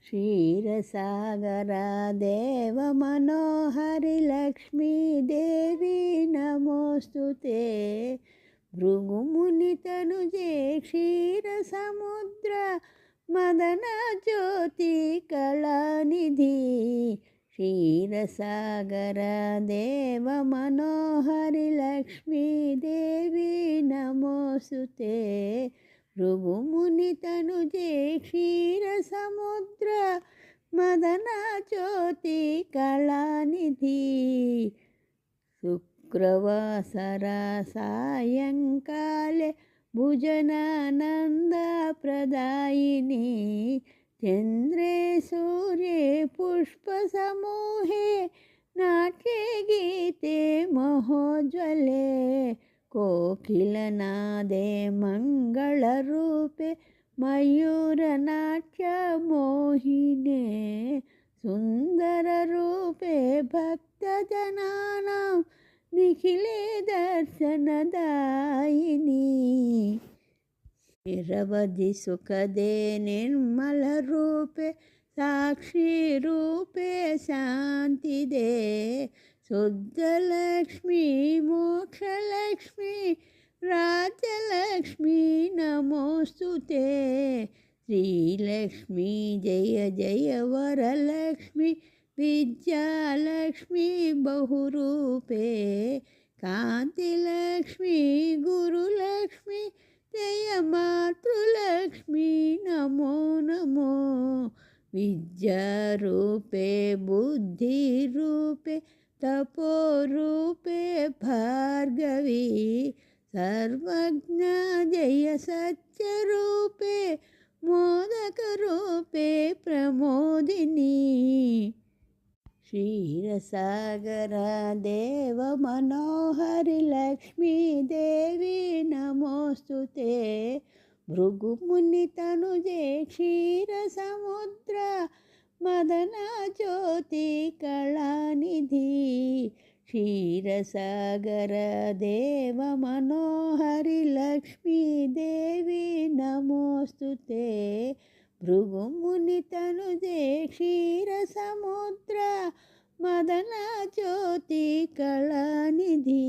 क्षीरसागरा देवमनोहरि लक्ष्मीदेवी नमोऽस्तुते। भृगुमुनितनुजे क्षीरसमुद्र मदनज्योति कलानिधि। क्षीरसागरा देवमनोहरि लक्ष्मीदेवी नमोऽस्तुते। भृगुमुनितनुजे क्षीरसमुद्र मदनज्योति कलानिधि। शुक्रवासरा सायंकाले भुजनानन्दप्रदायिनी। चन्द्रे सूर्ये पुष्पसमूहे नाट्ये गीते महोज्वले। कोकिलनादे मङ्गलरूपे मयूरनाट्यमोहिने। सुन्दररूपे भक्तजनानां निखिले दर्शनदायिनी। निरवधि सुखदे निर्मलरूपे साक्षीरूपे शान्तिदे। शुद्धलक्ष्मी मोक्षलक्ष्मी राज्यलक्ष्मी नमोऽस्तुते। श्रीलक्ष्मी जय जय वरलक्ष्मी विद्यालक्ष्मी बहुरूपे। कान्तिलक्ष्मी गुरुलक्ष्मी जय मातृलक्ष्मी नमो नमो। विद्यारूपे बुद्धिरूपे तपोरूपे भार्गवी। सर्वज्ञ जय सत्यरूपे मोदकरूपे प्रमोदिनी। क्षीरसागरा देवमनोहरि लक्ष्मीदेवी नमोऽस्तुते। भृगुमुनितनुजे क्षीरसमुद्र मदनज्योति कलानिधि। क्षीरसागरा देवमनोहरि लक्ष्मीदेवी नमोऽस्तुते। भृगुमुनितनुजे क्षीरसमुद्र मदनज्योति कलानिधि।